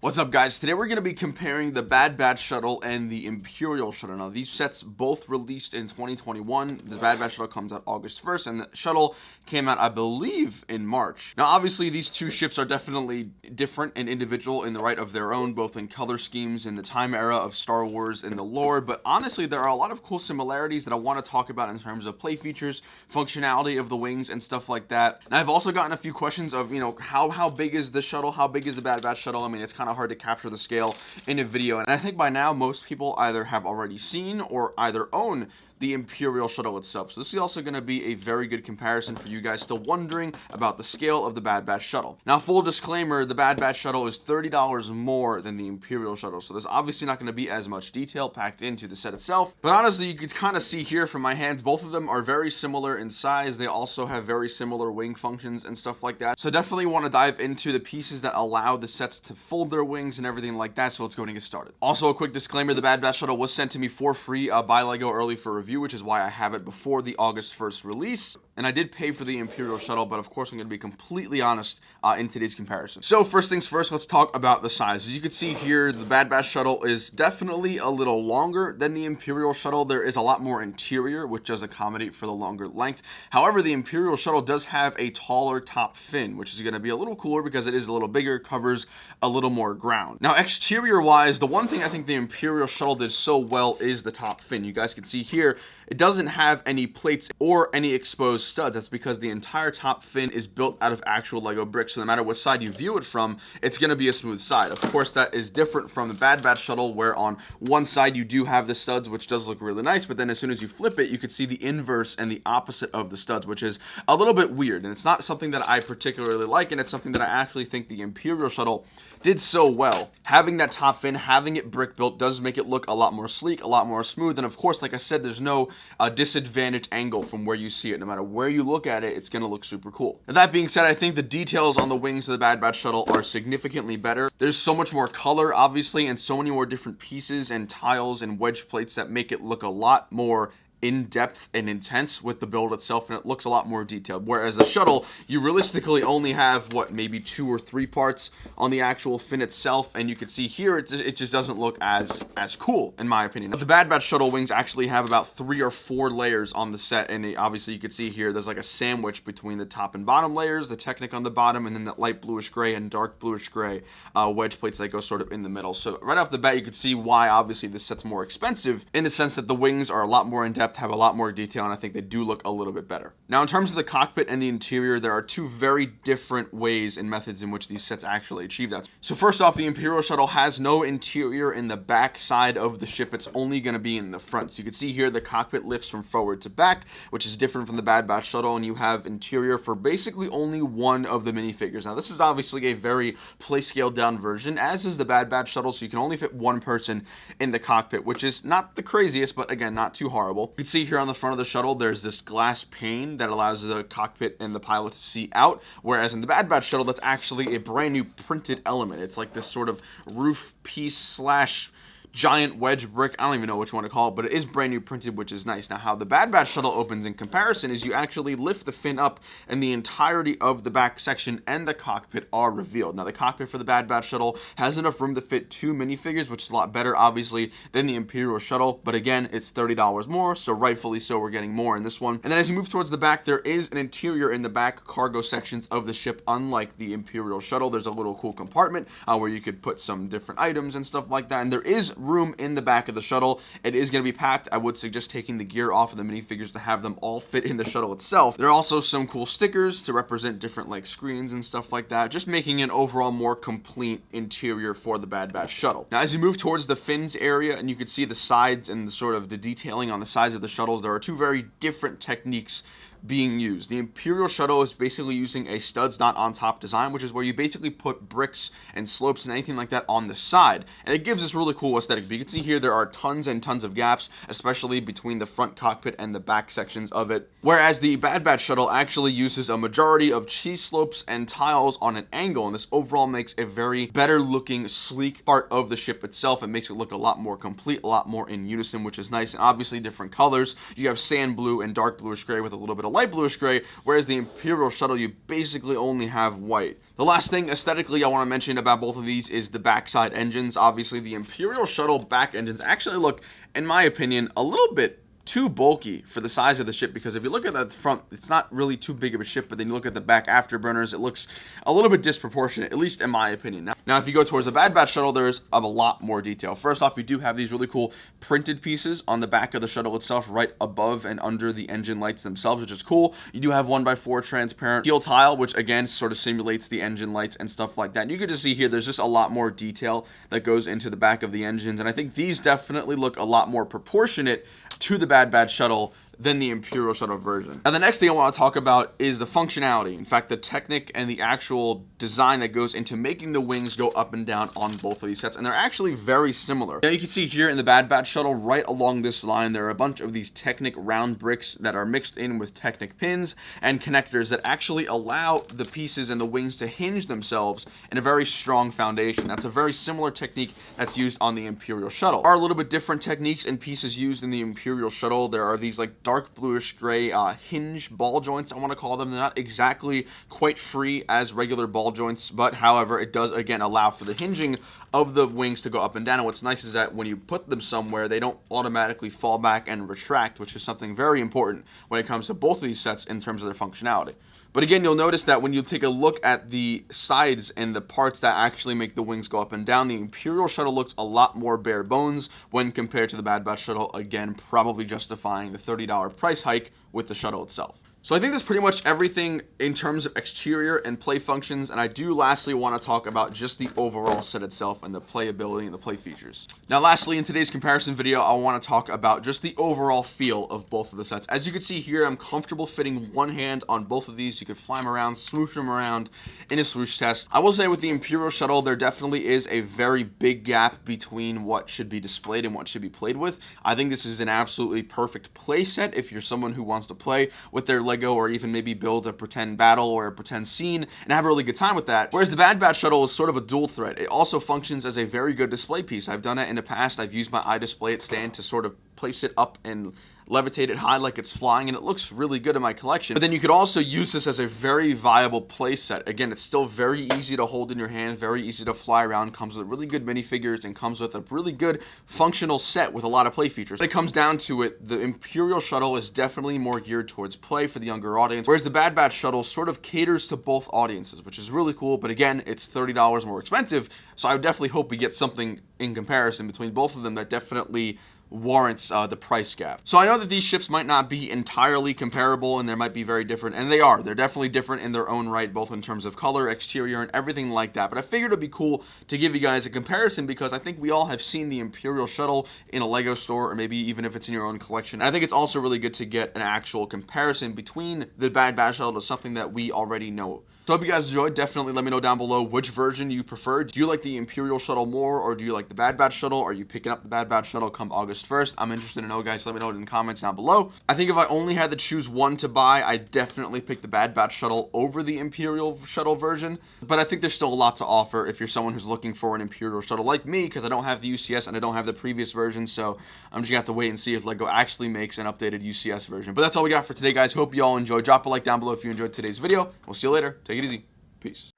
What's up, guys? Today we're going to be comparing the Bad Batch Shuttle and the Imperial Shuttle. Now, these sets both released in 2021. The Bad Batch Shuttle comes out August 1st, and the Shuttle came out, I believe, in March. Now, obviously, these two ships are definitely different and individual in the right of their own, both in color schemes, in the time era of Star Wars, and the lore. But honestly, there are a lot of cool similarities that I want to talk about in terms of play features, functionality of the wings, and stuff like that. And I've also gotten a few questions of, how big is the shuttle? How big is the Bad Batch Shuttle? I mean, it's kind of hard to capture the scale in a video, and I think by now most people either have already seen or either own the Imperial Shuttle itself. So this is also going to be a very good comparison for you guys still wondering about the scale of the Bad Batch Shuttle. Now, full disclaimer, the Bad Batch Shuttle is $30 more than the Imperial Shuttle, so there's obviously not going to be as much detail packed into the set itself. But honestly, you can kind of see here from my hands, both of them are very similar in size. They also have very similar wing functions and stuff like that. So definitely want to dive into the pieces that allow the sets to fold their wings and everything like that. So let's go and get started. Also, a quick disclaimer, the Bad Batch Shuttle was sent to me for free by LEGO early for review, which is why I have it before the August 1st release. And I did pay for the Imperial Shuttle, but of course I'm going to be completely honest in today's comparison. So first things first, let's talk about the size. As you can see here, the Bad Batch Shuttle is definitely a little longer than the Imperial Shuttle. There is a lot more interior, which does accommodate for the longer length. However, the Imperial Shuttle does have a taller top fin, which is going to be a little cooler because it is a little bigger, covers a little more ground. Now, exterior-wise, the one thing I think the Imperial Shuttle did so well is the top fin. You guys can see here, it doesn't have any plates or any exposed studs. That's because the entire top fin is built out of actual Lego bricks. So no matter what side you view it from, it's going to be a smooth side. Of course, that is different from the Bad Batch Shuttle, where on one side you do have the studs, which does look really nice. But then as soon as you flip it, you can see the inverse and the opposite of the studs, which is a little bit weird. And it's not something that I particularly like, and it's something that I actually think the Imperial Shuttle did so well. Having that top fin, having it brick built, does make it look a lot more sleek, a lot more smooth. And of course, like I said, there's no disadvantaged angle from where you see it. No matter where you look at it, it's going to look super cool. And that being said, I think the details on the wings of the Bad Batch Shuttle are significantly better. There's so much more color, obviously, and so many more different pieces and tiles and wedge plates that make it look a lot more in-depth and intense with the build itself, and it looks a lot more detailed. Whereas the shuttle, you realistically only have, maybe 2 or 3 parts on the actual fin itself, and you can see here, it just doesn't look as cool, in my opinion. But the Bad Batch Shuttle wings actually have about 3 or 4 layers on the set, and obviously you can see here, there's like a sandwich between the top and bottom layers, the Technic on the bottom, and then that light bluish gray and dark bluish gray wedge plates that go sort of in the middle. So right off the bat, you can see why, obviously, this set's more expensive, in the sense that the wings are a lot more in-depth, have a lot more detail, and I think they do look a little bit better. Now, in terms of the cockpit and the interior, there are 2 very different ways and methods in which these sets actually achieve that. So first off, the Imperial Shuttle has no interior in the back side of the ship. It's only going to be in the front. So you can see here the cockpit lifts from forward to back, which is different from the Bad Batch Shuttle, and you have interior for basically only one of the minifigures. Now, this is obviously a very play scaled down version, as is the Bad Batch Shuttle, so you can only fit one person in the cockpit, which is not the craziest, but again, not too horrible. You can see here on the front of the shuttle, there's this glass pane that allows the cockpit and the pilot to see out, whereas in the Bad Batch Shuttle, that's actually a brand new printed element. It's like this sort of roof piece slash giant wedge brick. I don't even know which one to call it, but it is brand new printed, which is nice. Now, how the Bad Batch Shuttle opens in comparison is you actually lift the fin up, and the entirety of the back section and the cockpit are revealed. Now, the cockpit for the Bad Batch Shuttle has enough room to fit 2 minifigures, which is a lot better, obviously, than the Imperial Shuttle. But again, it's $30 more, so rightfully so, we're getting more in this one. And then as you move towards the back, there is an interior in the back cargo sections of the ship, unlike the Imperial Shuttle. There's a little cool compartment where you could put some different items and stuff like that, and there is room in the back of the shuttle. It is going to be packed. I would suggest taking the gear off of the minifigures to have them all fit in the shuttle itself. There are also some cool stickers to represent different screens and stuff like that, just making an overall more complete interior for the Bad Batch Shuttle. Now, as you move towards the fins area, and you can see the sides and the detailing on the sides of the shuttles, there are 2 very different techniques being used. The Imperial Shuttle is basically using a studs not on top design, which is where you basically put bricks and slopes and anything like that on the side, and it gives this really cool aesthetic. But you can see here there are tons and tons of gaps, especially between the front cockpit and the back sections of it, whereas the Bad Batch Shuttle actually uses a majority of cheese slopes and tiles on an angle, and this overall makes a very better looking, sleek part of the ship itself. It makes it look a lot more complete, a lot more in unison, which is nice, and obviously different colors. You have sand blue and dark bluish gray with a little bit a light bluish gray, whereas the Imperial Shuttle, you basically only have white. The last thing aesthetically I want to mention about both of these is the backside engines. Obviously, the Imperial Shuttle back engines actually look, in my opinion, a little bit too bulky for the size of the ship, because if you look at the front, it's not really too big of a ship, but then you look at the back afterburners, it looks a little bit disproportionate, at least in my opinion. Now if you go towards the Bad Batch Shuttle, there's a lot more detail. First off, you do have these really cool printed pieces on the back of the shuttle itself, right above and under the engine lights themselves, which is cool. You do have 1x4 transparent steel tile, which again sort of simulates the engine lights and stuff like that. And you can just see here, there's just a lot more detail that goes into the back of the engines, and I think these definitely look a lot more proportionate to the Bad Batch Shuttle than the Imperial Shuttle version. Now the next thing I want to talk about is the functionality. In fact, the technique and the actual design that goes into making the wings go up and down on both of these sets, and they're actually very similar. Now you can see here in the Bad Batch Shuttle, right along this line, there are a bunch of these Technic round bricks that are mixed in with Technic pins and connectors that actually allow the pieces and the wings to hinge themselves in a very strong foundation. That's a very similar technique that's used on the Imperial Shuttle. There are a little bit different techniques and pieces used in the Imperial Shuttle. There are these like dark bluish gray hinge ball joints, I want to call them. They're not exactly quite free as regular ball joints, but however, it does again allow for the hinging of the wings to go up and down. And what's nice is that when you put them somewhere, they don't automatically fall back and retract, which is something very important when it comes to both of these sets in terms of their functionality. But again, you'll notice that when you take a look at the sides and the parts that actually make the wings go up and down, the Imperial Shuttle looks a lot more bare bones when compared to the Bad Batch Shuttle, again, probably justifying the $30 price hike with the shuttle itself. So I think that's pretty much everything in terms of exterior and play functions, and I do lastly want to talk about just the overall set itself and the playability and the play features. Now lastly, in today's comparison video, I want to talk about just the overall feel of both of the sets. As you can see here, I'm comfortable fitting one hand on both of these. You could fly them around, swoosh them around in a swoosh test. I will say with the Imperial Shuttle, there definitely is a very big gap between what should be displayed and what should be played with. I think this is an absolutely perfect play set if you're someone who wants to play with their Lego, or even maybe build a pretend battle or a pretend scene and have a really good time with that. Whereas the Bad Batch Shuttle is sort of a dual threat. It also functions as a very good display piece. I've done it in the past. I've used my iDisplay stand to sort of place it up and levitate it high like it's flying, and it looks really good in my collection. But then you could also use this as a very viable play set. Again, it's still very easy to hold in your hand, very easy to fly around, comes with really good minifigures, and comes with a really good functional set with a lot of play features. When it comes down to it, the Imperial Shuttle is definitely more geared towards play for the younger audience, whereas the Bad Batch Shuttle sort of caters to both audiences, which is really cool. But again, it's $30 more expensive, so I would definitely hope we get something in comparison between both of them that definitely warrants the price gap. So I know that these ships might not be entirely comparable, and they might be very different, and they are. They're definitely different in their own right, both in terms of color, exterior, and everything like that. But I figured it'd be cool to give you guys a comparison, because I think we all have seen the Imperial Shuttle in a Lego store, or maybe even if it's in your own collection. And I think it's also really good to get an actual comparison between the Bad Batch Shuttle to something that we already know. So I hope you guys enjoyed. Definitely let me know down below which version you prefer. Do you like the Imperial Shuttle more, or do you like the Bad Batch Shuttle? Are you picking up the Bad Batch Shuttle come August 1st? I'm interested to know, guys. Let me know in the comments down below. I think if I only had to choose one to buy, I'd definitely pick the Bad Batch Shuttle over the Imperial Shuttle version. But I think there's still a lot to offer if you're someone who's looking for an Imperial Shuttle like me, because I don't have the UCS and I don't have the previous version. So I'm just going to have to wait and see if LEGO actually makes an updated UCS version. But that's all we got for today, guys. Hope you all enjoyed. Drop a like down below if you enjoyed today's video. We'll see you later. Take it easy. Peace.